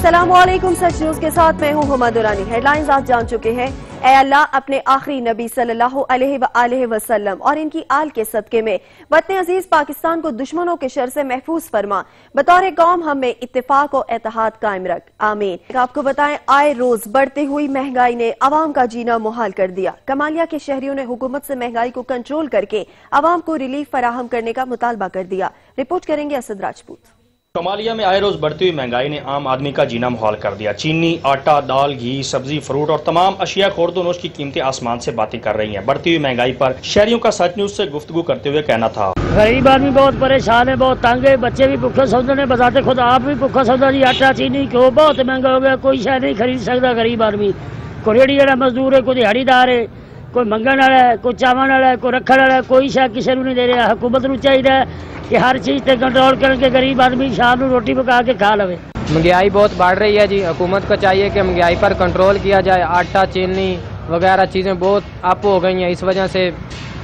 अस्सलामुअलैकुम, सच न्यूज के साथ मैं हूं हुमा दुरानी। हेडलाइंस आप जान चुके हैं। ऐ अल्लाह, अपने आखिरी नबी सल्लल्लाहु अलैहि वसल्लम और इनकी आल के सदके में वतन अजीज पाकिस्तान को दुश्मनों के शर से महफूज फरमा। बतौर कौम हम में इत्तेफाक और एतहाद कायम रख, आमीन। आपको बताएं, आए रोज बढ़ती हुई महंगाई ने आवाम का जीना मुहाल कर दिया। कमालिया के शहरियों ने हुकूमत से महंगाई को कंट्रोल करके आवाम को रिलीफ फराहम करने का मुतालबा कर दिया। रिपोर्ट करेंगे असद राजपूत। कमालिया में आए रोज बढ़ती हुई महंगाई ने आम आदमी का जीना मुहाल कर दिया। चीनी, आटा, दाल, घी, सब्जी, फ्रूट और तमाम अशिया खोर्दोनोश की कीमतें आसमान से बातें कर रही हैं। बढ़ती हुई महंगाई पर शहरियों का सच न्यूज से गुफ्तगू करते हुए कहना था, गरीब आदमी बहुत परेशान है, बहुत तंग है, बच्चे भी भूखे सौदे ने, बताते खुद आप भी भूखा सौदा जी। आटा, चीनी, घ्यो बहुत महंगा हो गया, कोई शय नहीं खरीद सकता गरीब आदमी। कोई रेहड़ी वाला मजदूर है, कोई दिहाड़ीदार है, कोई मंगन वाला है, कोई चावन वाला है, कोई रखण वाला है, कोई शय किसी को नहीं दे रहा। हुकूमत को चाहिए कि हर चीज़ से कंट्रोल करके गरीब आदमी शाम को रोटी पका के खा लवे। महंगाई बहुत बढ़ रही है जी, हुकूमत को चाहिए कि महंगाई पर कंट्रोल किया जाए। आटा, चीनी वगैरह चीज़ें बहुत अप हो गई हैं, इस वजह से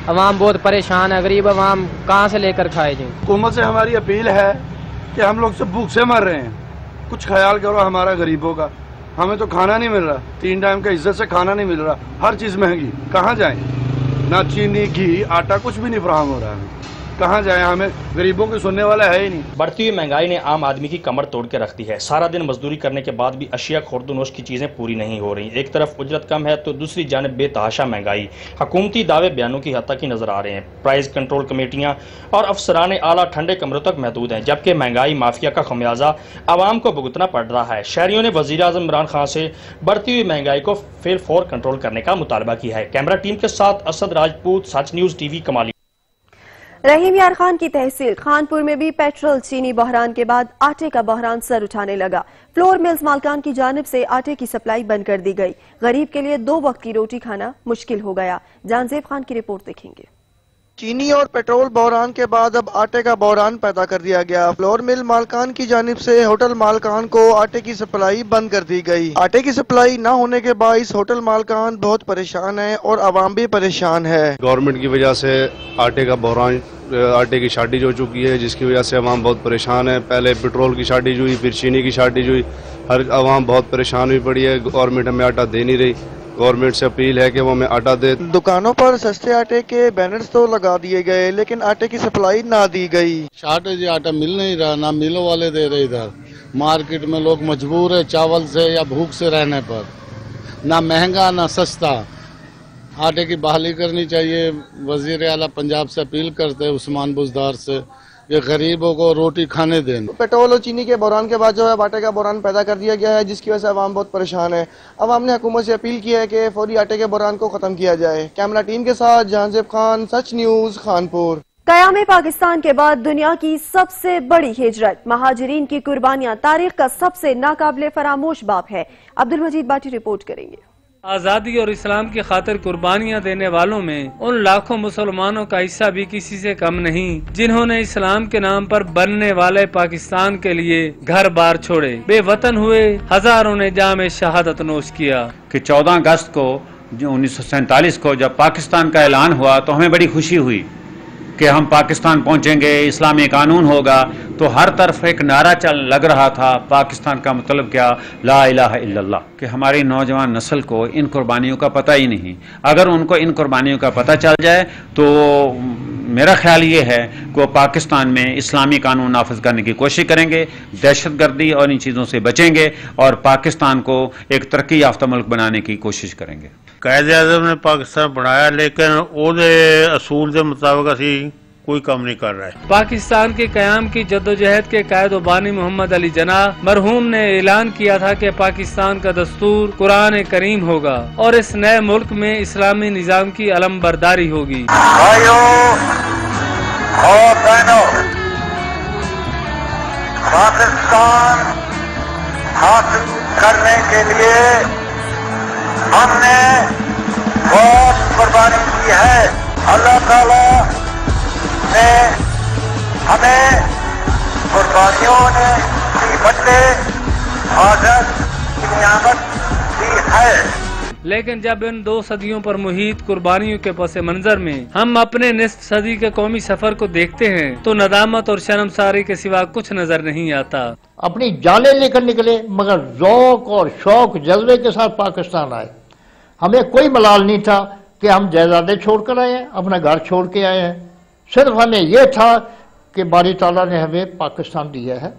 अवाम बहुत परेशान है। गरीब अवाम कहाँ से लेकर खाए जी। हुकूमत से हमारी अपील है कि हम लोग सब भूख से मर रहे हैं, कुछ ख्याल करो हमारा गरीबों का। हमें तो खाना नहीं मिल रहा, 3 टाइम का इज्जत से खाना नहीं मिल रहा, हर चीज़ महंगी। कहाँ जाएं? ना चीनी, घी, आटा कुछ भी नहीं फराहम हो रहा है। कहाँ जाए? हमें गरीबों के सुनने वाला है ही नहीं। बढ़ती हुई महंगाई ने आम आदमी की कमर तोड़ के रख दी है। सारा दिन मजदूरी करने के बाद भी अशिया खोर्दोनोश की चीजें पूरी नहीं हो रही। एक तरफ उजरत कम है तो दूसरी जानिब बेतहाशा महंगाई। हुकूमती दावे बयानों की हद तक ही नजर आ रहे हैं। प्राइस कंट्रोल कमेटियां और अफसरान आला ठंडे कमरों तक महदूद हैं, जबकि महंगाई माफिया का खमियाजा आवाम को भुगतना पड़ रहा है। शहरियों ने वजीर आजम इमरान खान से बढ़ती हुई महंगाई को फिर फौर कंट्रोल करने का मुतालबा किया है। कैमरा टीम के साथ असद राजपूत, सच न्यूज टीवी, कमाली। रहीम यार खान की तहसील खानपुर में भी पेट्रोल चीनी बहरान के बाद आटे का बहरान सर उठाने लगा। फ्लोर मिल्स मालकान की जानिब से आटे की सप्लाई बंद कर दी गई। गरीब के लिए 2 वक्त की रोटी खाना मुश्किल हो गया। जानजेब खान की रिपोर्ट देखेंगे। चीनी और पेट्रोल बहरान के बाद अब आटे का बहरान पैदा कर दिया गया। फ्लोर मिल मालकान की जानिब से होटल मालकान को आटे की सप्लाई बंद कर दी गई। आटे की सप्लाई न होने के बाइस होटल मालकान बहुत परेशान है और आवाम भी परेशान है। गवर्नमेंट की वजह से आटे का बहरान, आटे की शॉर्टेज हो चुकी है, जिसकी वजह से आवाम बहुत परेशान है। पहले पेट्रोल की शॉर्टेज हुई, फिर चीनी की शॉर्टेज हुई, हर आवाम बहुत परेशान हुई पड़ी है। गवर्नमेंट हमें आटा दे नहीं रही। गवर्नमेंट से अपील है कि वो हमें आटा दे। दुकानों पर सस्ते आटे के बैनर्स तो लगा दिए गए, लेकिन आटे की सप्लाई ना दी गई। शॉर्टेज आटा मिल नहीं रहा, ना मिलों वाले दे रहे। इधर मार्केट में लोग मजबूर है चावल से या भूख से रहने पर, ना महंगा ना सस्ता। आटे की बहाली करनी चाहिए। वजीर आला पंजाब से अपील करते हैं उस्मान बुजदार से, ये गरीबों को रोटी खाने दें। पेट्रोल और चीनी के बहरान के बाद जो है आटे का बहरान पैदा कर दिया गया है, जिसकी वजह से अवाम बहुत परेशान है। अवाम ने हुकूमत से अपील की है कि फौरी आटे के बहरान को खत्म किया जाए। कैमरा टीम के साथ जानजेब खान, सच न्यूज, खानपुर। क़याम पाकिस्तान के बाद दुनिया की सबसे बड़ी हिजरत, महाजिरीन की कुर्बानियां तारीख का सबसे नाकाबिले फरामोश बाब है। अब्दुल मजीद बाटी रिपोर्ट करेंगे। आज़ादी और इस्लाम की खातिर कुर्बानियां देने वालों में उन लाखों मुसलमानों का हिस्सा भी किसी से कम नहीं, जिन्होंने इस्लाम के नाम पर बनने वाले पाकिस्तान के लिए घर बार छोड़े, बेवतन हुए। हजारों ने जाम शहादत नोश किया। कि 14 अगस्त को 1947 को जब पाकिस्तान का ऐलान हुआ तो हमें बड़ी खुशी हुई कि हम पाकिस्तान पहुंचेंगे, इस्लामी कानून होगा। तो हर तरफ एक नारा लग रहा था, पाकिस्तान का मतलब क्या, ला इलाहा इल्लल्लाह। कि हमारी नौजवान नस्ल को इन कुर्बानियों का पता ही नहीं। अगर उनको इन कुर्बानियों का पता चल जाए तो मेरा ख्याल ये है कि वो पाकिस्तान में इस्लामी कानून नाफिज करने की कोशिश करेंगे, दहशतगर्दी और इन चीज़ों से बचेंगे और पाकिस्तान को एक तरक्की याफ्ता मुल्क बनाने की कोशिश करेंगे। कायदे आज़म ने पाकिस्तान बनाया, लेकिन ओदे असूल के मुताबिक असी कोई काम नहीं कर रहा है। पाकिस्तान के क़याम की जद्दोजहद के कायद व बानी मोहम्मद अली जिन्नाह मरहूम ने ऐलान किया था कि पाकिस्तान का दस्तूर कुरान करीम होगा और इस नए मुल्क में इस्लामी निज़ाम की अलम बरदारी होगी। भाइयों और बहनों, पाकिस्तान हासिल करने के लिए हमने बहुत कुर्बानी की है। अल्लाह ताला ने हमें कुर्बानियों ने की बदले आज़ाद की नियामत दी है। لیکن جب ان 2 صدیوں پر محیط قربانیوں کے پس منظر میں ہم اپنے نصف صدی کے قومی سفر کو دیکھتے ہیں تو ندامت اور شرمساری کے سوا کچھ نظر نہیں آتا۔ اپنی جانیں لے کر نکلے مگر ذوق اور شوق جذبے کے ساتھ پاکستان آئے۔ ہمیں کوئی ملال نہیں تھا کہ ہم جائیدادیں چھوڑ کر آئے ہیں، اپنا گھر چھوڑ کے آئے ہیں، صرف ہمیں یہ تھا کہ باری تعالیٰ نے ہمیں پاکستان دیا ہے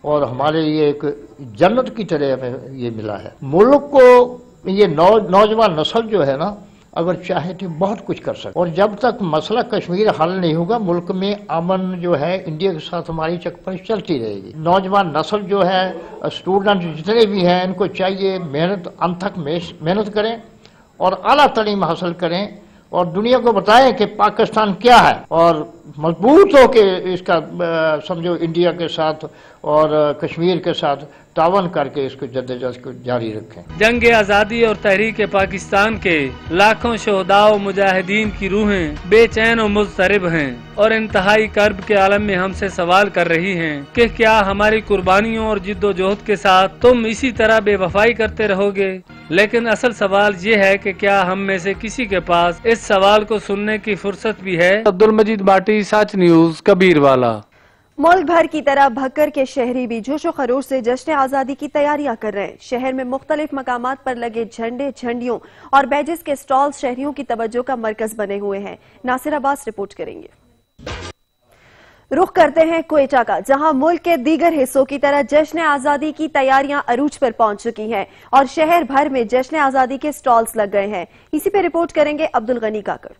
اور ہمارے لیے ایک جنت کی طرح ہمیں یہ ملا ہے۔ ملک کو یہ نوجوان نسل جو ہے نا اگر چاہے تو بہت کچھ کر سکتے، اور جب تک مسئلہ کشمیر حل نہیں ہوگا ملک میں امن جو ہے انڈیا کے ساتھ ہماری چکپش چلتی رہے گی۔ نوجوان نسل جو ہے اسٹوڈنٹ جتنے بھی ہیں ان کو چاہیے محنت انتھک محنت کریں اور اعلیٰ تعلیم حاصل کریں اور دنیا کو بتائیں کہ پاکستان کیا ہے، اور مضبوط ہو کے اس کا سمجھو انڈیا کے ساتھ اور کشمیر کے ساتھ تعاون کر کے اس کو جدوجہد کو جاری رکھیں۔ جنگ آزادی اور تحریک پاکستان کے لاکھوں شہداء و مجاہدین کی روحیں بے چین و مضطرب ہیں اور انتہائی کرب کے عالم میں ہم سے سوال کر رہی ہیں کہ کیا ہماری قربانیوں اور جد و جہد کے ساتھ تم اسی طرح بے وفائی کرتے رہو گے؟ لیکن اصل سوال یہ ہے کہ کیا ہم میں سے کسی کے پاس اس سوال کو سننے کی فرصت بھی ہے؟ عبدالمجید باٹی، سچ نیوز، کبیر والا۔ ملک بھر کی طرح بھکر کے شہری بھی جوش و خروش سے جشن آزادی کی تیاریاں کر رہے ہیں۔ شہر میں مختلف مقامات پر لگے جھنڈے، جھنڈیوں اور بیجز کے سٹالز شہریوں کی توجہ کا مرکز بنے ہوئے ہیں۔ ناصر عباس رپورٹ کریں گے۔ رخ کرتے ہیں کوئٹہ کا، جہاں ملک کے دیگر حصوں کی طرح جشن آزادی کی تیاریاں عروج پر پہنچ چکی ہیں اور شہر بھر میں جشن آزادی کے سٹالز لگ گئے ہیں۔ اسی پہ رپورٹ کریں گے عبدالغنی کاکڑ۔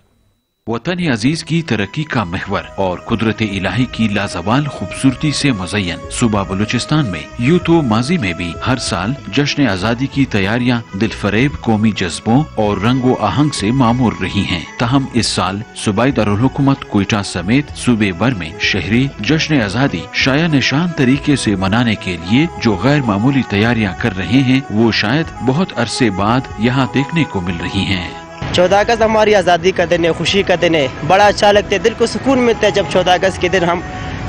وطن عزیز کی ترقی کا محور اور قدرت الہی کی لازوال خوبصورتی سے مزین صوبہ بلوچستان میں یوں تو ماضی میں بھی ہر سال جشن آزادی کی تیاریاں دل فریب قومی جذبوں اور رنگ و آہنگ سے معمور رہی ہیں، تاہم اس سال صوبائی دارالحکومت کوئٹہ سمیت صوبے بھر میں شہری جشن آزادی شایع نشان طریقے سے منانے کے لیے جو غیر معمولی تیاریاں کر رہے ہیں وہ شاید بہت عرصے بعد یہاں دیکھنے کو مل رہی ہیں۔ 14 اگست ہماری آزادی کا دن ہے، خوشی کا دن ہے، بڑا اچھا لگتا ہے، دل کو سکون ملتا ہے جب 14 اگست کے دن ہم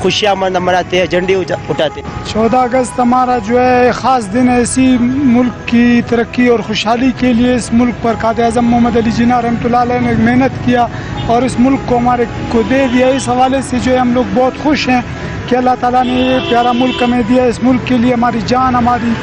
خوشیاں مناتے ہیں، جھنڈی اٹھاتے ہیں۔ 14 اگست ہمارا جو ہے خاص دن ہے، اسی ملک کی ترقی اور خوشحالی کے لیے اس ملک پر قائد اعظم محمد علی جناح رحمۃ اللہ علیہ نے محنت کیا اور اس ملک کو ہمارے کو دے دیا۔ اس حوالے سے جو ہے ہم لوگ بہت خوش ہیں کہ اللہ تعالیٰ نے یہ پیارا ملک ہمیں دیا۔ اس ملک کے لیے ہماری جان، ہماری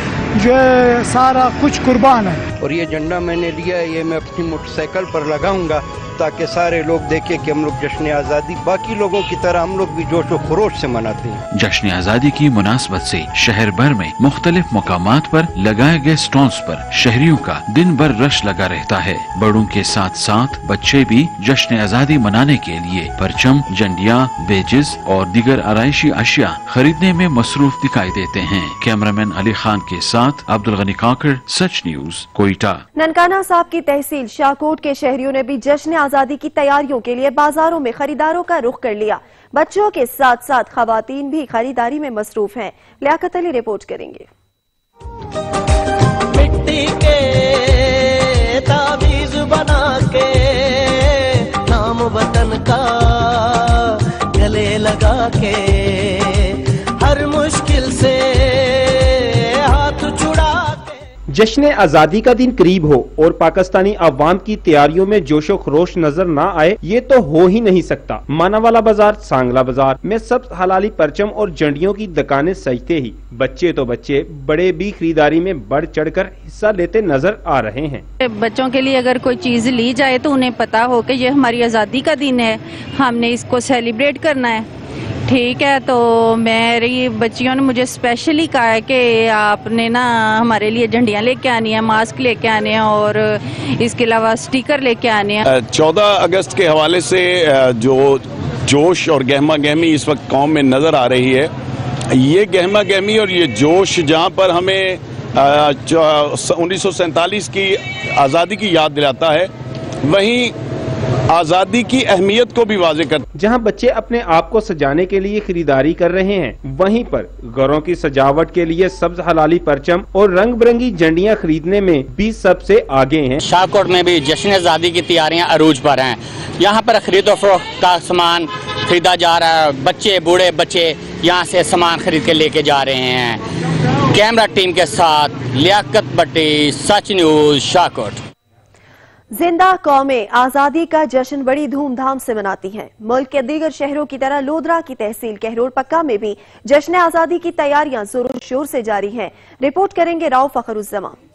جو ہے سارا کچھ قربان ہے۔ اور یہ جھنڈا میں نے لیا ہے، یہ میں اپنی موٹر سائیکل پر لگاؤں گا تاکہ سارے لوگ دیکھیں کہ ہم لوگ جشن آزادی باقی لوگوں کی طرح ہم لوگ بھی جوش و خروش سے مناتے ہیں۔ جشن آزادی کی مناسبت سے شہر بھر میں مختلف مقامات پر لگائے گئے سٹالز پر شہریوں کا دن بھر رش لگا رہتا ہے۔ بڑوں کے ساتھ ساتھ بچے بھی جشن آزادی منانے کے لیے پرچم، جھنڈیاں، بیجز اور دیگر آرائشی اشیاء خریدنے میں مصروف دکھائی دیتے ہیں۔ کیمرامین علی خان کے ساتھ عبدالغنی کاکڑ، سچ نیوز، کوئٹہ۔ ننکانہ صاحب کی تحصیل شاہکوٹ کے شہریوں نے بھی جشن آزادی کی تیاریوں کے لیے بازاروں میں خریداروں کا رخ کر لیا۔ بچوں کے ساتھ ساتھ خواتین بھی خریداری میں مصروف ہیں۔ لیاقت علی رپورٹ کریں گے۔ مٹی کے تعویذ بنا کے نام وطن کا گلے لگا کے ہر مشکل سے ہاتھ چھڑا۔ جشن آزادی کا دن قریب ہو اور پاکستانی عوام کی تیاریوں میں جوش و خروش نظر نہ آئے یہ تو ہو ہی نہیں سکتا۔ ماناوالا بازار، سانگلا بازار میں سب حلالی پرچم اور جھنڈیوں کی دکانیں سجتے ہی بچے تو بچے بڑے بھی خریداری میں بڑھ چڑھ کر حصہ لیتے نظر آ رہے ہیں۔ بچوں کے لیے اگر کوئی چیز لی جائے تو انہیں پتا ہو کہ یہ ہماری آزادی کا دن ہے، ہم نے اس کو سیلیبریٹ کرنا ہے، ٹھیک ہے۔ تو میری بچیوں نے مجھے اسپیشلی کہا ہے کہ آپ نے نا ہمارے لیے جھنڈیاں لے کے آنی ہیں، ماسک لے کے آنے ہیں اور اس کے علاوہ سٹیکر لے کے آنے ہیں۔ 14 اگست کے حوالے سے جو جوش اور گہما گہمی اس وقت قوم میں نظر آ رہی ہے، یہ گہما گہمی اور یہ جوش جہاں پر ہمیں 1947 کی آزادی کی یاد دلاتا ہے، وہیں آزادی کی اہمیت کو بھی واضح کرتا ہے۔ جہاں بچے اپنے آپ کو سجانے کے لیے خریداری کر رہے ہیں، وہیں پر گھروں کی سجاوٹ کے لیے سبز حلالی پرچم اور رنگ برنگی جھنڈیاں خریدنے میں بھی سب سے آگے ہیں۔ شاہکوٹ میں بھی جشن آزادی کی تیاریاں عروج پر ہیں، یہاں پر خرید و فروخت کا سامان خریدا جا رہا ہے، بچے بوڑھے بچے یہاں سے سامان خرید کے لے کے جا رہے ہیں۔ कैमरा टीम के साथ लियाकत भट्टी, सच न्यूज, शाहकोट। जिंदा कौमें आजादी का जश्न बड़ी धूमधाम से मनाती हैं। मुल्क के दीगर शहरों की तरह लोधरा की तहसील कहरोड़ पक्का में भी जश्न आजादी की तैयारियां जोरों शोर से जारी हैं। रिपोर्ट करेंगे राव फखरुज्जमान।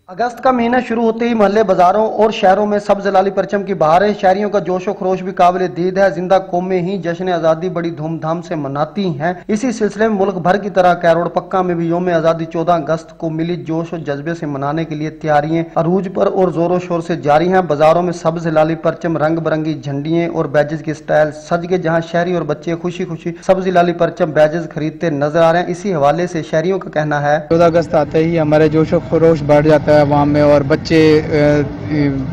अगस्त का महीना शुरू होते ही मोहल्ले, बाजारों और शहरों में सब्ज लाली परचम की बहार है। शहरियों का जोश और खरोश भी काबिल दीद है। जिंदा कौमें ही जश्न आजादी बड़ी धूमधाम से मनाती हैं। इसी सिलसिले में मुल्क भर की तरह कहरोड़ पक्का में भी यौम आजादी 14 अगस्त को मिली जोश और जज्बे से मनाने के लिए तैयारियां अरूज पर और जोरों शोर से जारी हैं। बाजारों में सब्ज लाली परचम, रंग बिरंगी झंडियां और बैजेस के स्टाइल सज के, जहाँ शहरी और बच्चे खुशी खुशी सब्ज लाली परचम बैजेस खरीदते नजर आ रहे हैं। इसी हवाले से शहरियों का कहना है 14 अगस्त आते ही हमारे जोश और खरोश बढ़ जाता है अवाम में, और बच्चे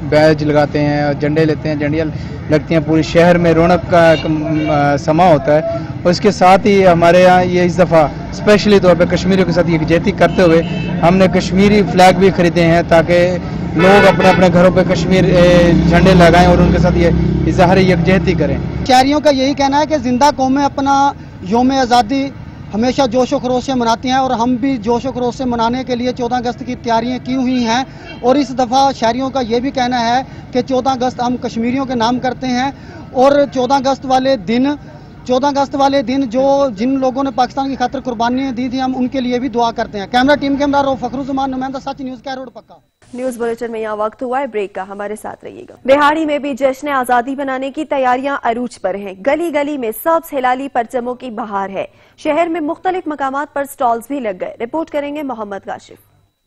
बैज लगाते हैं और झंडे लेते हैं, झंडियाँ लगती हैं। पूरी शहर में रौनक का समा होता है। और इसके साथ ही हमारे यहाँ ये इस दफ़ा स्पेशली तौर पर कश्मीरियों के साथ यकजहती करते हुए हमने कश्मीरी फ्लैग भी खरीदे हैं, ताकि लोग अपने अपने घरों पे कश्मीर झंडे लगाएं और उनके साथ ये इज़हार यकजहती करें। शहरियों का यही कहना है कि जिंदा कौमें अपना यौम आज़ादी हमेशा जोश खरोश से मनाती हैं, और हम भी जोश खरोश से मनाने के लिए 14 अगस्त की तैयारियां की हुई हैं। और इस दफ़ा शहरियों का ये भी कहना है कि 14 अगस्त हम कश्मीरियों के नाम करते हैं, और 14 अगस्त वाले दिन जो जिन लोगों ने पाकिस्तान की खातिर कुर्बानियां दी थी, हम उनके लिए भी दुआ करते हैं। कैमरा टीम के हमरा फखरुज्जमान, नुमाइंदा सच न्यूज, कहरोड़ पक्का। न्यूज बुलेटिन में यहाँ वक्त हुआ है ब्रेक का, हमारे साथ रहिएगा। बिहाड़ी में भी जश्न आजादी मनाने की तैयारियां अरूज पर हैं। गली गली में सब्ज हिलाली परचमों की बहार है। शहर में मुख्तलिफ मकामात पर स्टॉल्स भी लग गए। रिपोर्ट करेंगे मोहम्मद काशिफ।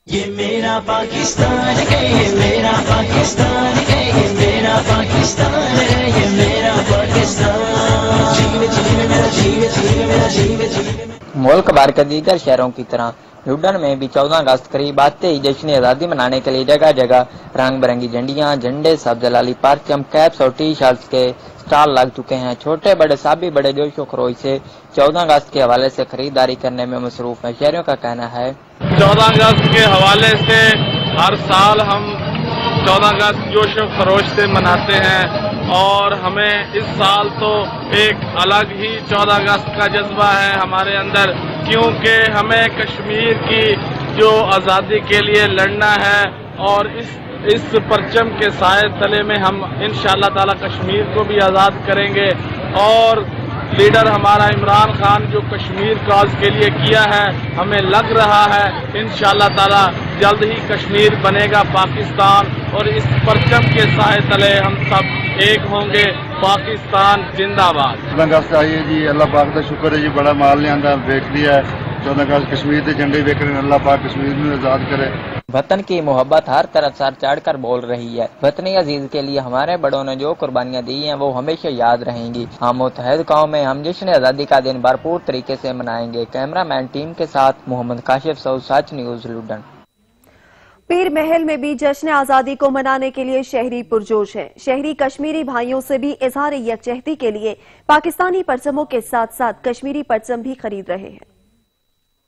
ये मेरा पाकिस्तान है, ये मेरा पाकिस्तान है, ये मेरा पाकिस्तान है, ये मेरा पाकिस्तान। जीवे जीवे मेरा जीवे जीवे मेरा जीवे जीवे। मुल्क भर के दीगर शहरों की तरह लुडन में भी 14 अगस्त करीब आते ही जश्न आज़ादी मनाने के लिए जगह जगह रंग बिरंगी झंडियां, झंडे, सब्ज लाली परचम, कैप्स और टी शर्ट्स के स्टॉल लग चुके हैं। छोटे बड़े सभी बड़े जोश और खरोश से 14 अगस्त के हवाले से खरीदारी करने में मसरूफ है। शहरियों का कहना है 14 अगस्त के हवाले से हर साल हम 14 अगस्त जोश और खरोश से मनाते हैं, और हमें इस साल तो एक अलग ही 14 अगस्त का जज्बा है हमारे अंदर, क्योंकि हमें कश्मीर की जो आज़ादी के लिए लड़ना है, और इस परचम के साए तले में हम इंशाअल्लाह ताला कश्मीर को भी आज़ाद करेंगे। और लीडर हमारा इमरान खान जो कश्मीर काज के लिए किया है, हमें लग रहा है इंशाअल्लाह ताला जल्द ही कश्मीर बनेगा पाकिस्तान, और इस परचम के साए तले हम सब एक होंगे। पाकिस्तान जिंदाबाद। 14 अगस्त आई है जी, अल्लाह पाक का शुक्र है जी, बड़ा माल लिया देख लिया है। 14 अगस्त कश्मीर के झंडे वेख रहे हैं, अल्लाह पाक कश्मीर में आज़ाद करे। वतन की मोहब्बत हर तरफ सर चढ़कर बोल रही है। वतनी अजीज के लिए हमारे बड़ों ने जो कुर्बानियां दी हैं वो हमेशा याद रहेंगी। हम मुत्तहद कौम में हम जश्न आज़ादी का दिन भरपूर तरीके से मनाएंगे। कैमरामैन टीम के साथ मोहम्मद काशिफ, सच न्यूज, लुडन। पीर महल में भी जश्न आजादी को मनाने के लिए शहरी पुरजोश हैं। शहरी कश्मीरी भाइयों से भी इजहार यकजहती के लिए पाकिस्तानी परचमों के साथ साथ कश्मीरी परचम भी खरीद रहे हैं।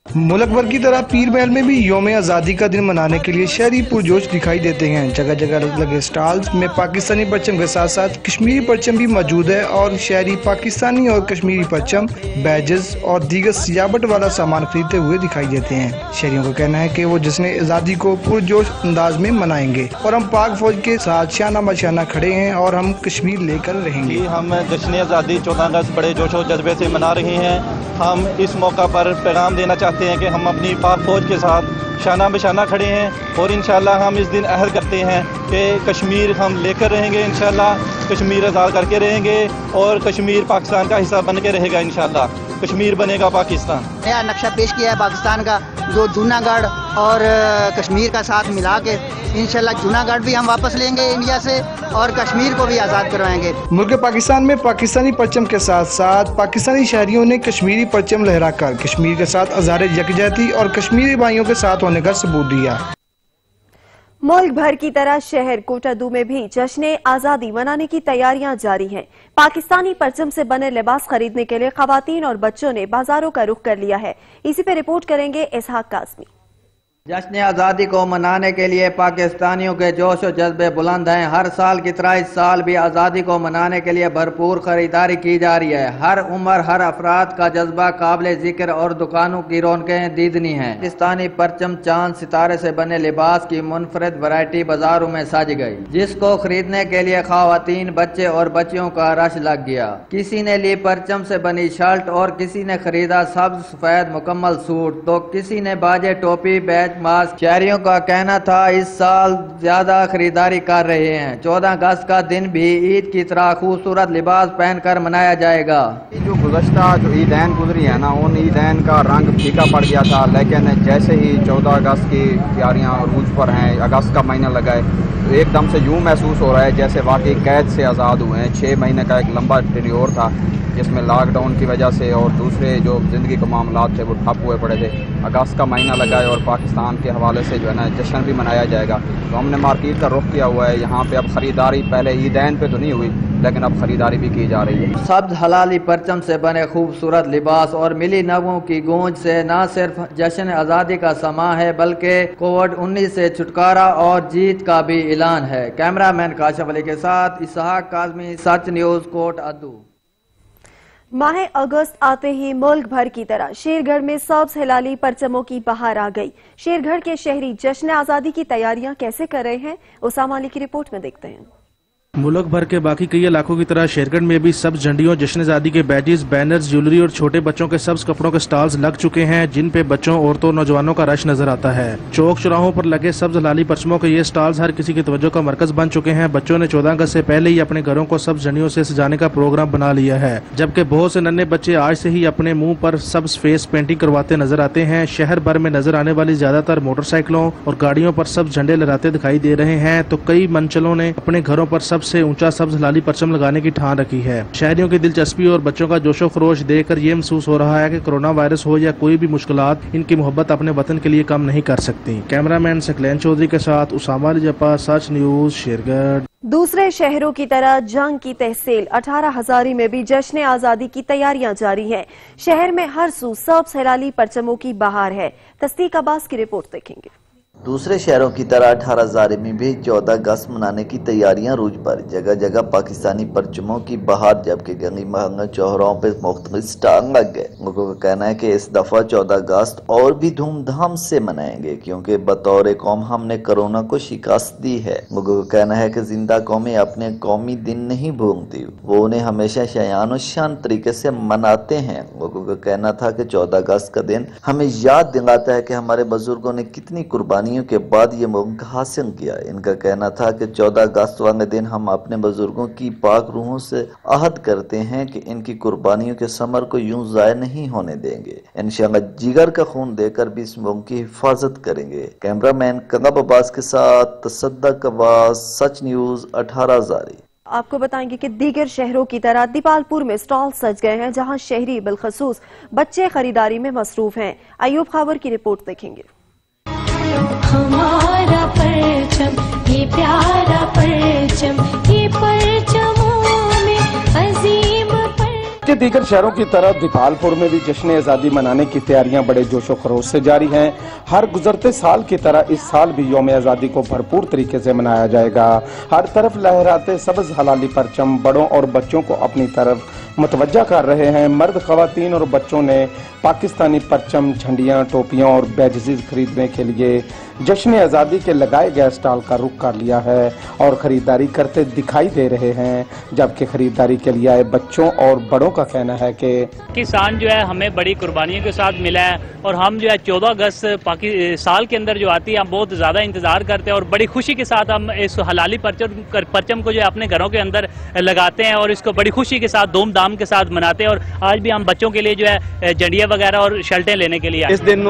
मुल्क भर की तरह पीर महल में भी यौम आज़ादी का दिन मनाने के लिए शहरी पुरजोश दिखाई देते हैं। जगह जगह लगे स्टॉल्स में पाकिस्तानी परचम के साथ साथ कश्मीरी परचम भी मौजूद है, और शहरी पाकिस्तानी और कश्मीरी परचम, बैजेस और दीगर सजावट वाला सामान खरीदते हुए दिखाई देते हैं। शहरियों का कहना है कि वो जश्न आज़ादी को पुरजोश अंदाज में मनाएंगे, और हम पाक फौज के साथ शाना बशाना खड़े हैं और हम कश्मीर लेकर रहेंगे। हम जश्न आज़ादी 14 अगस्त बड़े जोश और जज्बे से मना रहे हैं। हम इस मौका पर पैगाम देना चाहते हैं कि हम अपनी पाक फौज के साथ शाना बशाना खड़े हैं, और इंशाल्लाह हम इस दिन अहद करते हैं कि कश्मीर हम लेकर रहेंगे। इंशाल्लाह कश्मीर आज़ाद करके रहेंगे, और कश्मीर पाकिस्तान का हिस्सा बन के रहेगा। इंशाल्लाह कश्मीर बनेगा पाकिस्तान। नया नक्शा पेश किया है पाकिस्तान का, जो जूनागढ़ और कश्मीर का साथ मिला के इंशाल्लाह जूनागढ़ भी हम वापस लेंगे इंडिया से, और कश्मीर को भी आज़ाद करवाएंगे। मुल्क पाकिस्तान में पाकिस्तानी परचम के साथ साथ पाकिस्तानी शहरियों ने कश्मीरी परचम लहराकर कश्मीर के साथ इज़हार यकजहती और कश्मीरी भाइयों के साथ होने का सबूत दिया। मुल्क भर की तरह शहर कोटादू में भी जश्न आजादी मनाने की तैयारियां जारी हैं। पाकिस्तानी परचम से बने लिबास खरीदने के लिए खवातीन और बच्चों ने बाजारों का रुख कर लिया है। इसी पे रिपोर्ट करेंगे इसहाक काज़मी। जश्न आज़ादी को मनाने के लिए पाकिस्तानियों के जोश और जज्बे बुलंद हैं। हर साल की तरह इस साल भी आज़ादी को मनाने के लिए भरपूर खरीदारी की जा रही है। हर उम्र हर अफराद का जज्बा काबिल जिक्र और दुकानों की रौनकें दीदनी हैं। पाकिस्तानी परचम चांद सितारे से बने लिबास की मुनफरद वैरायटी बाजारों में सज गई, जिसको खरीदने के लिए खवातीन, बच्चे और बच्चियों का रश लग गया। किसी ने ली परचम से बनी शर्ट और किसी ने खरीदा सब्ज सफेद मुकम्मल सूट, तो किसी ने बाजे, टोपी, बैच, मास्क। शहरियों का कहना था इस साल ज्यादा खरीदारी कर रहे हैं। 14 अगस्त का दिन भी ईद की तरह खूबसूरत लिबास पहनकर मनाया जाएगा। जो गुज़श्ता जो ईदैन गुजरी है ना, उन ईदैन का रंग फीका पड़ गया था, लेकिन जैसे ही 14 अगस्त की तैयारियां अरूज पर हैं, अगस्त का महीना लगा है, तो एकदम से यूँ महसूस हो रहा है जैसे वाकई कैद से आज़ाद हुए हैं। 6 महीने का एक लंबा टेन्योर था जिसमें लॉकडाउन की वजह से और दूसरे जो ज़िंदगी के मामलात थे वो ठप हुए पड़े थे। अगस्त का महीना लगा है और पाकिस्तान के हवाले से जो है ना जश्न भी मनाया जाएगा, तो हमने मार्केट का रुख किया हुआ है। यहाँ पे अब ख़रीदारी पहले ईदैन पे तो नहीं हुई, लेकिन अब ख़रीदारी भी की जा रही है। सब्ज हलाली परचम से बने खूबसूरत लिबास और मिली नगों की गूंज से न सिर्फ जश्न आज़ादी का समा है, बल्कि कोविड-19 से छुटकारा और जीत का भी ऐलान है। कैमरामैन काशिफ अली के साथ इसहाक काज़मी, सच न्यूज़, कोट अद्दू। माह अगस्त आते ही मुल्क भर की तरह शेरगढ़ में सब्ज हिलाली परचमों की बहार आ गई। शेरगढ़ के शहरी जश्न आज़ादी की तैयारियां कैसे कर रहे हैं, उसामा अली की रिपोर्ट में देखते हैं। मुल्क भर के बाकी कई इलाकों की तरह शेरगढ़ में भी सब्ज झंडियों, जश्न आज़ादी के बैजेस, बैनर्स, ज्वेलरी और छोटे बच्चों के सब्ज कपड़ों के स्टॉल्स लग चुके हैं, जिन पे बच्चों, औरतों, नौजवानों का रश नजर आता है। चौक चौराहों पर लगे सब्ज लाली परचमों के ये स्टॉल्स हर किसी की तवज्जो का मरकज बन चुके हैं। बच्चों ने 14 अगस्त से पहले ही अपने घरों को सब्ज झंडियों से सजाने का प्रोग्राम बना लिया है, जबकि बहुत से नन्हे बच्चे आज से ही अपने मुंह पर सब्ज फेस पेंटिंग करवाते नजर आते हैं। शहर भर में नजर आने वाली ज्यादातर मोटरसाइकिलों और गाड़ियों पर सब्ज झंडे लहराते दिखाई दे रहे हैं, तो कई मंचलों ने अपने घरों पर सबसे ऊंचा सब्ज लाली परचम लगाने की ठान रखी है। शहरियों की दिलचस्पी और बच्चों का जोशो खरोश देखकर ये महसूस हो रहा है कि कोरोना वायरस हो या कोई भी मुश्किलात, इनकी मोहब्बत अपने वतन के लिए कम नहीं कर सकती। कैमरामैन सकलैन चौधरी के साथ उसामा अली जपा, सच न्यूज़, शेरगढ़। दूसरे शहरों की तरह जंग की तहसील 18 हजारी में भी जश्न आज़ादी की तैयारियां जारी हैं। शहर में हर सू सब्ज हिलाली परचमों की बहार है। तस्दीक अब्बास की रिपोर्ट देखेंगे। दूसरे शहरों की तरह 18 हजारी में भी 14 अगस्त मनाने की तैयारियां रूज पर। जगह जगह पाकिस्तानी परचमों की बहार, जबकि गंगी महंगा चौराहों पर मुख्तलिफ स्टॉल लग गए। लोगों का कहना है कि इस दफा 14 अगस्त और भी धूमधाम से मनाएंगे, क्योंकि बतौर कौम हमने कोरोना को शिकस्त दी है। लोगों का कहना है कि जिंदा कौमें अपने कौमी दिन नहीं भूलती, वो उन्हें हमेशा शान और शान तरीके से मनाते हैं। लोगों का कहना था कि 14 अगस्त का दिन हमें याद दिलाता है कि हमारे बुजुर्गों ने कितनी कुर्बानी के बाद ये मुल्क हासिल किया। इनका कहना था कि 14 अगस्त वाले दिन हम अपने बुजुर्गों की पाक रूहों से अहद करते हैं कि इनकी कुर्बानियों के समर को यूं ज़ाया नहीं होने देंगे। इंशाअल्लाह जिगर का खून देकर भी इस मुल्क की हिफाजत करेंगे। कैमरामैन कंगब अब्बास के साथ तसद्दक अब्बास, सच न्यूज़, 18 हजारी। आपको बताएंगे कि दीगर शहरों की तरह दीपालपुर में स्टॉल सज गए हैं, जहां शहरी बिलखसूस बच्चे खरीदारी में मसरूफ हैं। अयूब खाबर की रिपोर्ट देखेंगे। हमारा परचम, ये प्यारा परचम, ये परचमों में अजीम के दीगर शहरों की तरह दीपालपुर में भी जश्न आज़ादी मनाने की तैयारियां बड़े जोशो खरोश से जारी हैं। हर गुजरते साल की तरह इस साल भी यौम आज़ादी को भरपूर तरीके से मनाया जाएगा। हर तरफ लहराते सब्ज हलाली परचम बड़ों और बच्चों को अपनी तरफ मुतवज्जा कर रहे हैं। मर्द, खवातीन और बच्चों ने पाकिस्तानी परचम, झंडियाँ, टोपियाँ और बैजेस खरीदने के लिए जश्न आज़ादी के लगाए गए स्टॉल का रुख कर लिया है और खरीदारी करते दिखाई दे रहे हैं, जबकि खरीदारी के लिए आए बच्चों और बड़ों का कहना है कि किसान जो है हमें बड़ी कुर्बानियों के साथ मिला है और हम जो है 14 अगस्त साल के अंदर जो आती है हम बहुत ज़्यादा इंतज़ार करते हैं और बड़ी खुशी के साथ हम इस हलाली परचम को जो है अपने घरों के अंदर लगाते हैं और इसको बड़ी खुशी के साथ धूमधाम के साथ मनाते हैं। और आज भी हम बच्चों के लिए जो है जंडियाँ वगैरह और शर्टें लेने के लिए इस दिन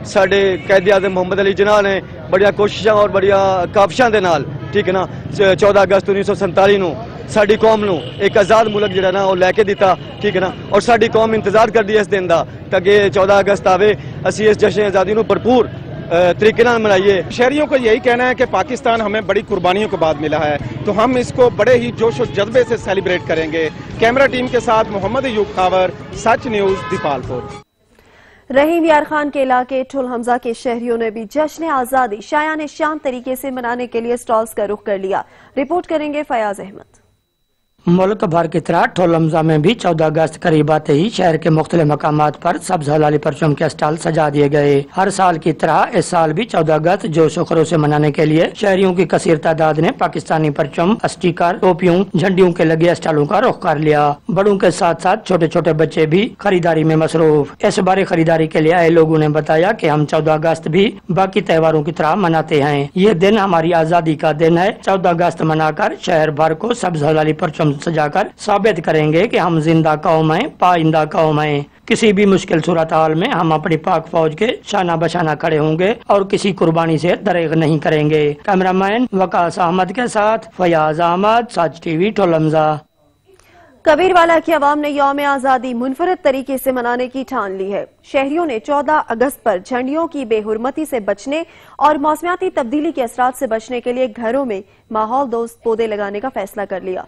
साडे कैदी आज़म मोहम्मद अली जिन्ना ने बड़िया कोशिशों और बड़िया काबशां दे नाल, ठीक है ना, 14 अगस्त 1947 ਨੂੰ ਸਾਡੀ ਕੌਮ ਨੂੰ ਇੱਕ ਆਜ਼ਾਦ ਮੁਲਕ ਜਿਹੜਾ ਨਾ ਉਹ ਲੈ ਕੇ ਦਿੱਤਾ, ਠੀਕ ਹੈ ਨਾ, और ਸਾਡੀ ਕੌਮ इंतजार करती है इस दिन ਦਾ ਕਿ ਅੱਗੇ 14 अगस्त आवे, ਅਸੀਂ ਇਸ जश्न आज़ादी ਨੂੰ भरपूर तरीके ਨਾਲ मनाइए। शहरियों को यही कहना है कि पाकिस्तान हमें बड़ी कुर्बानियों के बाद मिला है, तो हम इसको बड़े ही जोश और जज्बे से सेलिब्रेट करेंगे। कैमरा टीम के साथ मोहम्मद अयूब खावर, सच न्यूज़, दीपालपुर। रहीम यार खान के इलाके ठुल हमजा के शहरियों ने भी जश्न आज़ादी शायान शान तरीके से मनाने के लिए स्टॉल्स का रुख कर लिया। रिपोर्ट करेंगे फयाज अहमद। मुल्क भर की तरह ठुल हमजा में भी 14 अगस्त करीब आते ही शहर के मुख्तलिफ मकामात पर सब्ज हलाली परचम के स्टॉल सजा दिए गए। हर साल की तरह इस साल भी 14 अगस्त जोश व खरोश से मनाने के लिए शहरियों की कसीर तादाद ने पाकिस्तानी परचम, स्टिकर, टोपियों, झंडियों के लगे स्टॉलों का रुख कर लिया। बड़ों के साथ साथ छोटे छोटे बच्चे भी खरीदारी में मसरूफ। इस बार खरीदारी के लिए आए लोगों ने बताया कि हम 14 अगस्त भी बाकी त्योहारों की तरह मनाते हैं। ये दिन हमारी आज़ादी का दिन है। 14 अगस्त मनाकर शहर भर को सब्ज हलाली परचम सजाकर साबित करेंगे कि हम जिंदा कौम हैं, पाइंदा कौम हैं। किसी भी मुश्किल सूरत हाल में हम अपनी पाक फौज के शाना बशाना खड़े होंगे और किसी कुर्बानी से दरेग नहीं करेंगे। कैमरामैन वकास अहमद के साथ फयाज अहमद, सच टीवी, ठुल हमजा। कबीरवाला की आवाम ने यौम आज़ादी मुनफरद तरीके से मनाने की ठान ली है। शहरियों ने 14 अगस्त पर झंडियों की बेहुरमती से बचने और मौसमियाती तब्दीली के असरात से बचने के लिए घरों में माहौल दोस्त पौधे लगाने का फैसला कर लिया।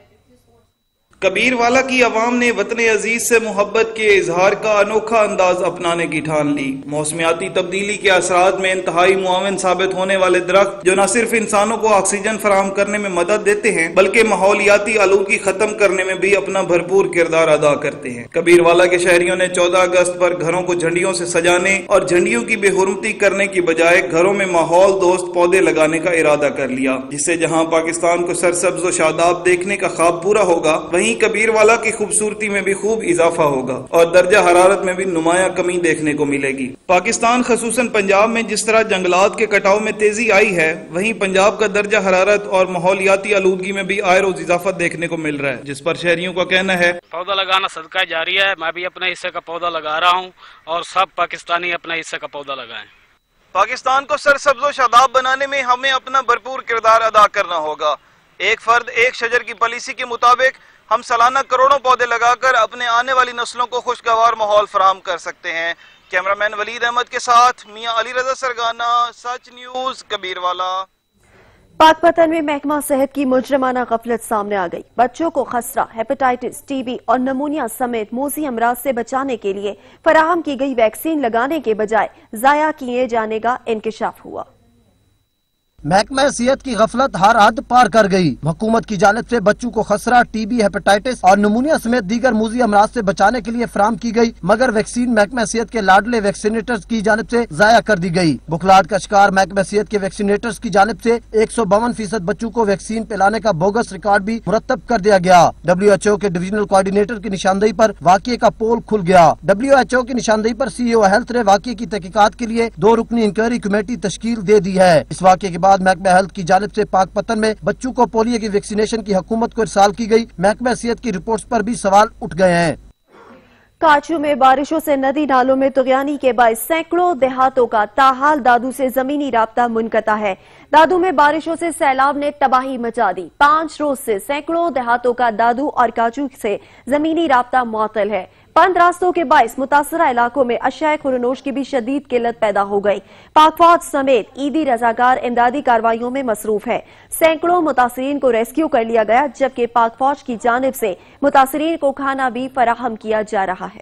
कबीरवाला की आवाम ने वतन अजीज से मोहब्बत के इजहार का अनोखा अंदाज अपनाने की ठान ली। मौसमियाती तब्दीली के असरात में इंतहाई मुआविन साबित होने वाले दरख्त जो न सिर्फ इंसानों को ऑक्सीजन फराहम करने में मदद देते हैं बल्कि माहौलियाती आलूगी खत्म करने में भी अपना भरपूर किरदार अदा करते हैं। कबीरवाला के शहरियों ने 14 अगस्त पर घरों को झंडियों से सजाने और झंडियों की बेहुरमती करने की बजाय घरों में माहौल दोस्त पौधे लगाने का इरादा कर लिया, जिससे जहाँ पाकिस्तान को सरसब्ज व शादाब देखने का ख्वाब पूरा होगा, वहीं कबीरवाला की खूबसूरती में भी खूब इजाफा होगा और दर्जा हरारत में भी नुमाया कमी देखने को मिलेगी। पाकिस्तान खसूसन पंजाब में जिस तरह जंगलात के कटाव में तेजी आई है, वहीं पंजाब का दर्जा हरारत और माहौलियाती आलूदगी में भी आए रोज इजाफा देखने को मिल रहा है, जिस पर शहरियों का कहना है पौधा लगाना सदका जारी है। मैं भी अपने हिस्से का पौधा लगा रहा हूँ और सब पाकिस्तानी अपने हिस्से का पौधा लगाएं। पाकिस्तान को सरसब्ज व शादाब बनाने में हमें अपना भरपूर किरदार अदा करना होगा। एक फर्द एक शजर की पॉलिसी के मुताबिक हम सालाना करोड़ों पौधे लगाकर अपने आने वाली नस्लों को खुशगवार माहौल फराहम कर सकते हैं। कैमरामैन वलीद अहमद के साथ मियां अली रजा सरगाना, सच न्यूज, कबीरवाला। पाकपतन में महकमा सेहत की मुजरमाना गफलत सामने आ गई। बच्चों को खसरा, हेपेटाइटिस, टीबी और नमूनिया समेत मोजी अमराज से बचाने के लिए फराहम की गई वैक्सीन लगाने के बजाय जाया किए जाने का इंकशाफ हुआ। महकमा सेहत की गफलत हर हद पार कर गई। हुकूमत की जानिब से बच्चों को खसरा, टीबी, हेपेटाइटिस और नमूनिया समेत दीगर मूजी अमराज से बचाने के लिए फराम की गई, मगर वैक्सीन महकमा सेहत के लाडले वैक्सीनेटर्स की जानिब से जाया कर दी गई। बुखलाहट का शिकार महकमा सेहत के वैक्सीनेटर्स की जानिब से 152% बच्चों को वैक्सीन पिलाने का बोगस रिकॉर्ड भी मुरतब कर दिया गया। WHO के डिविजनल कोऑर्डिनेटर की निशानदेही पर वाक़े का पोल खुल गया। WHO की निशानदेही पर CEO हेल्थ ने वाक़े की तहकीकात के लिए 2 रुकनी इंक्वायरी कमेटी तश्कील दे दी है। इस वाक़े के बाद महकमा हेल्थ की जानिब से पाकपतन में बच्चों को पोलियो की वैक्सीनेशन की हुकूमत को इरसाल की गई। महकमा सेहत की रिपोर्ट्स पर भी सवाल उठ गए हैं। काचू में बारिशों से नदी नालों में तुगयानी के बायस सैकड़ों देहातों का ताहाल दादू से जमीनी राब्ता मुनक़ता है। दादू में बारिशों से सैलाब ने तबाही मचा दी। 5 रोज से सैकड़ों देहातों का दादू और काचू से जमीनी राब्ता मुअत्तल है। बंद रास्तों के बायस मुतासरा इलाकों में अशयाए खुरनोश की भी शदीद किल्लत पैदा हो गई। पाक फौज समेत ईदी रजाकार इमदादी कार्रवाइयों में मसरूफ है। सैकड़ों मुतासरीन को रेस्क्यू कर लिया गया, जबकि पाक फौज की जानिब से मुतासरीन को खाना भी फराहम किया जा रहा है।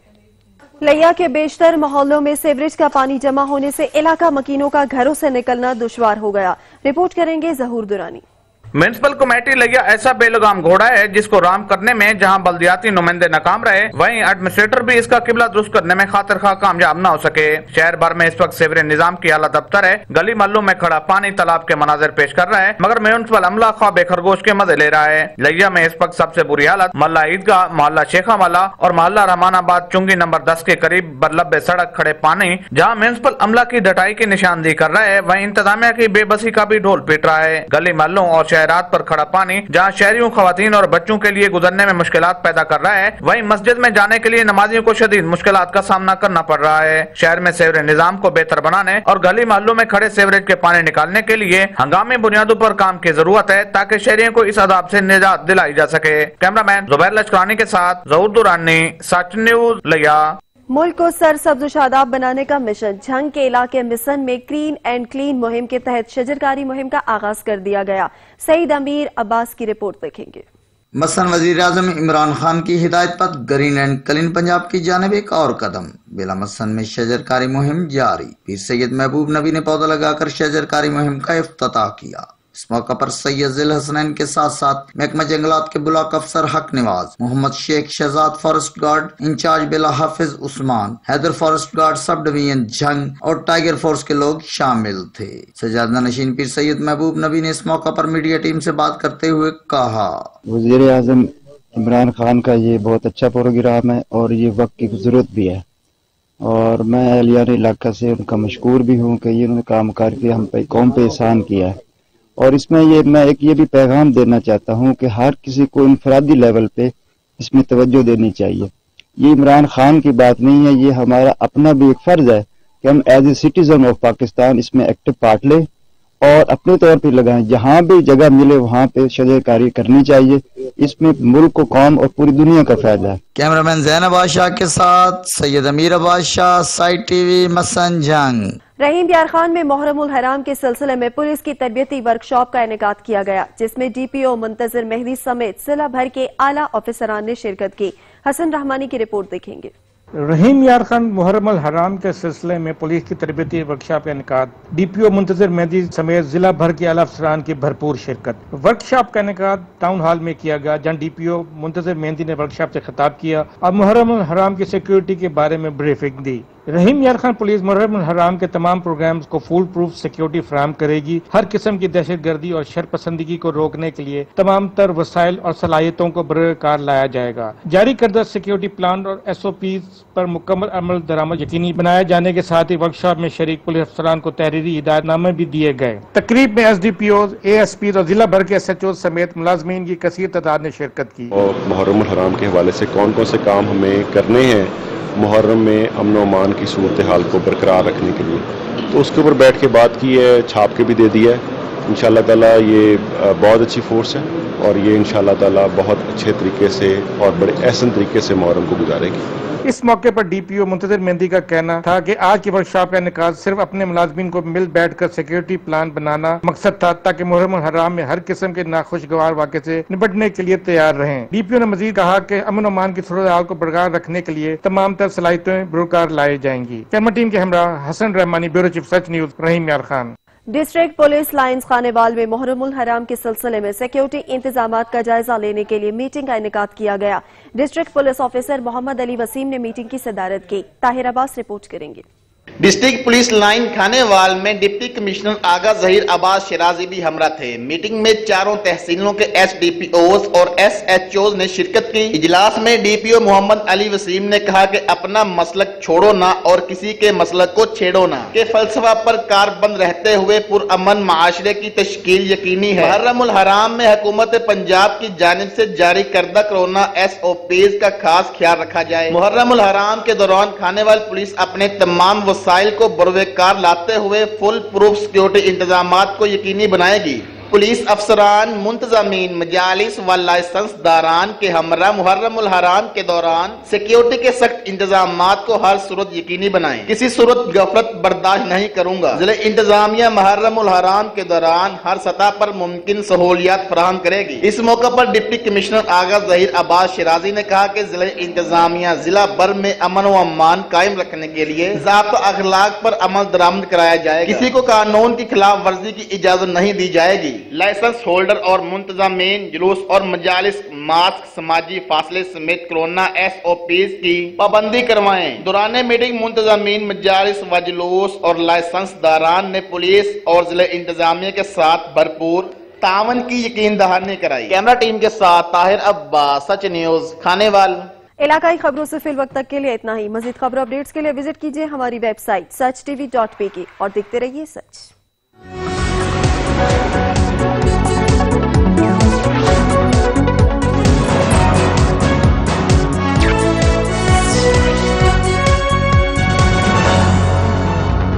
लिया के बेशतर मोहल्लों में सीवरेज का पानी जमा होने से इलाका मकीनों का घरों से निकलना दुश्वार हो गया। रिपोर्ट करेंगे जहूर दुरानी। म्युनिसिपल कमेटी लिया ऐसा बेलगाम घोड़ा है जिसको राम करने में जहां बल्दियाती नुमाइंदे नाकाम रहे, वहीं एडमिनिस्ट्रेटर भी इसका किबला दुरुस्त करने में खातिर खा कामयाब न हो सके। शहर भर में इस वक्त सीवरेज निजाम की हालत अबतर है। गली महलों में खड़ा पानी तालाब के मनाजिर पेश कर रहा है, मगर म्युनिसिपल अमला ख्वाब खरगोश के मजे ले रहा है। लिया में इस वक्त सबसे बुरी हालत मोहल्ला ईदगाह, मोहल्ला शेखा वाला और मोहल्ला रहमानाबाद चुंगी नंबर 10 के करीब बरलब्बे सड़क खड़े पानी, जहाँ म्युनिसिपल अमला की डटाई की निशानदेही कर रहा है, वहीं इंतजामिया की बेबसी का भी ढोल पीट रहा है। गली महलों और शहरात पर खड़ा पानी जहां शहरियों, खवातीन और बच्चों के लिए गुजरने में मुश्किलात पैदा कर रहा है, वहीं मस्जिद में जाने के लिए नमाजियों को शदीद मुश्किलात का सामना करना पड़ रहा है। शहर में सीवरेज निजाम को बेहतर बनाने और गली मोहल्लों में खड़े सीवरेज के पानी निकालने के लिए हंगामी बुनियादों पर काम की जरूरत है, ताकि शहरियों को इस अदाब से निजात दिलाई जा सके। कैमरामैन जुबैर लश्करानी के साथ जहूर दुरानी, सच न्यूज, लिया। मुल्क को सरसब्ज शादाब बनाने का मिशन झंग के इलाके मिसन में ग्रीन एंड क्लीन मुहिम के तहत शजरकारी मुहिम का आगाज कर दिया गया। सईद अमीर अब्बास की रिपोर्ट देखेंगे। مثلا وزیراعظم عمران خان کی ہدایت پر گرین اینڈ کلین پنجاب کی جانب ایک اور قدم، بیلا مسن میں شجر کاری مہم جاری۔ پیر سید محبوب نبی نے پودا لگا کر شجر کاری مہم کا افتتاح کیا۔ اس موقع پر سید ذی الحسنین کے ساتھ ساتھ محکمہ جنگلات کے بلاک افسر حق نواز، محمد شیخ شہزاد فارسٹ گارڈ انچارج بلا Hafiz Usman, Haider forest guard sub division Jhang اور ٹائیگر فورس کے لوگ شامل تھے۔ سجادہ نشین پیر سید محبوب نبی نے اس موقع پر میڈیا ٹیم سے بات کرتے ہوئے کہا، وزیر اعظم عمران خان کا یہ بہت اچھا پروگرام ہے اور یہ وقت کی ضرورت بھی ہے، اور میں اہلیان علاقہ سے ان کا مشکور بھی ہوں کہ یہ انہوں نے کام کر کے ہم پہ قوم پہ احسان کیا ہے۔ اور اس میں میں یہ بھی پیغام دینا چاہتا ہوں کہ ہر کسی کو انفرادی لیول پہ اس میں توجہ دینی چاہیے۔ یہ عمران خان کی بات نہیں ہے، یہ ہمارا اپنا بھی ایک فرض ہے کہ ہم as a citizen of Pakistan اس میں ایکٹیو پارٹ لیں اور اپنے طور پہ لگائیں۔ جہاں بھی جگہ ملے وہاں پہ شجر کاری کرنی چاہیے، اس میں ملک کو، قوم اور پوری دنیا کا فائدہ ہے۔ کیمرامین زینب بادشاہ کے ساتھ سید امیر بادشاہ، سائٹ ٹی وی، مسن جنگ۔ رحیم یار خان میں محرم الحرام کے سلسلے میں پولیس کی تربیتی ورکشاپ کا انعقاد کیا گیا، جس میں ڈی پی او منتظر مہدی سمیت ضلع بھر کے اعلیٰ افسران نے شرکت کی۔ حسن رحمانی کی رپورٹ دیکھیں گے۔ رحیم یار خان محرم الحرام کے سلسلے میں پولیس کی تربیتی ورکشاپ کا انعقاد، ڈی پی او منتظر مہدی سمیت ضلع بھر کے اعلیٰ افسران کی بھرپور شرکت۔ ورکشاپ کا انعقاد ٹاؤن ہال میں کیا گیا، جہاں ڈی پی او منتظر مہدی نے ورکشاپ سے خطاب کیا اور محرم الحرام کی سیکیورٹی کے بارے میں بریفنگ دی۔ رحیم یار خان پولیس محرم الحرام کے تمام پروگرامز کو فول پروف سیکیورٹی فراہم کرے گی۔ ہر قسم کی دہشت گردی اور شر پسندگی کو روکنے کے لیے تمام تر وسائل اور صلاحیتوں کو بروئے کار لایا جائے گا۔ جاری کردہ سیکیورٹی پلان اور ایس او پیز پر مکمل عمل درآمد یقینی بنائے جانے کے ساتھ ہی ورکشاپ میں شریک پولیس افسران کو تحریری ہدایت نامے بھی دیے گئے۔ تقریب میں S D P Os, A S Ps اور ضلع بھر کے ایس ایچ اوز سمیت ملازمین کی کثیر تعداد نے شرکت کی۔ اور محرم الحرام کے حوالے سے کون کون سے کام ہمیں کرنے ہیں محرم میں امن و امان کی صورتحال کو برقرار رکھنے کے لیے، تو اس کے اوپر بیٹھ کے بات کی ہے، چھاپ کے بھی دے دیا ہے۔ انشاءاللہ تعالیٰ یہ بہت اچھی فورس ہے اور یہ انشاءاللہ تعالیٰ بہت اچھے طریقے سے اور بڑے احسن طریقے سے محرم کو گزارے گی۔ اس موقع پر ڈی پی او منتظر مہدی کا کہنا تھا کہ آج کی ورکشاپ کا انعقاد صرف اپنے ملازمین کو مل بیٹھ کر سیکیورٹی پلان بنانا مقصد تھا، تاکہ محرم الحرام میں ہر قسم کے ناخوشگوار واقعے سے نپٹنے کے لیے تیار رہیں۔ ڈی پی او نے مزید کہا کہ امن و امان کی صورتحال کو برقرار رکھنے کے لیے تمام تر صلاحیتیں بروکار لائی جائیں گی۔ کیمرہ ٹیم کے ہمراہ حسن رحمانی، بیورو چیف سچ نیوز، رحیم یار Khan. District police lines Khanewal میں محرم الحرام کے سلسلے میں سیکیورٹی انتظامات کا جائزہ لینے کے لیے میٹنگ کا انعقاد کیا گیا۔ ڈسٹرکٹ پولیس آفیسر محمد علی وسیم نے میٹنگ کی صدارت کی۔ طاہر عباس رپورٹ کریں گے۔ ڈسٹرکٹ پولیس لائن کھانیوال میں ڈپٹی کمشنر آغا ظہیر عباس شرازی بھی ہمراہ تھے۔ میٹنگ میں چاروں تحصیلوں کے ایس ڈی پی اوز اور ایس ایچ اوز نے شرکت کی۔ اجلاس میں ڈی پی او محمد علی وسیم نے کہا کہ اپنا مسلک چھوڑو نہ اور کسی کے مسلک کو چھیڑو نہ کے فلسفہ پر کاربند رہتے ہوئے پرامن معاشرے کی تشکیل یقینی ہے۔ محرم الحرام میں حکومت پنجاب کی جانب سے جاری کردہ کورونا ایس او پیز کا خاص خیال رکھا جائے۔ محرم الحرام کے دوران کھانیوال پولیس اپنے تمام وسائل کو بروئے کار لاتے ہوئے فل پروف سیکیورٹی انتظامات کو یقینی بنائے گی۔ پولیس افسران، منتظمین، مجالس و لائسنس داران کے ہمراہ محرم الحرام کے دوران سیکیورٹی کے سخت انتظامات کو ہر صورت یقینی بنائیں۔ کسی صورت غفلت برداشت نہیں کروں گا۔ ضلع انتظامیہ محرم الحرام کے دوران ہر سطح پر ممکن سہولیات فراہم کرے گی۔ اس موقع پر ڈپٹی کمشنر آغا ظہیر عباس شرازی نے کہا کہ ضلع انتظامیہ ضلع بھر میں امن و امان قائم رکھنے کے لیے ضابطہ اخلاق پر عمل درآمد کرایا جائے گا۔ کسی کو قانون کی خلاف ورزی کی اجازت نہیں دی جائے گی۔ لائسنس ہولڈر اور منتظمین جلوس اور مجالس ماسک، سماجی فاصلے سمیت کورونا ایس او پیز کی پابندی کروائیں۔ دوران میٹنگ منتظمین، مجالس و جلوس اور لائسنس داران نے پولیس اور ضلع انتظامیہ کے ساتھ بھرپور تعاون کی یقین دہانی کرائی۔ کیمرہ ٹیم کے ساتھ طاہر عباس، سچ نیوز، کھانیوال۔ علاقائی خبروں سے فی الوقت تک کے لیے اتنا ہی۔ مزید خبر اپڈیٹس کے لیے وزٹ کیجیے ہماری ویب سائٹ sach tv.pk اور دیکھتے رہیے سچ۔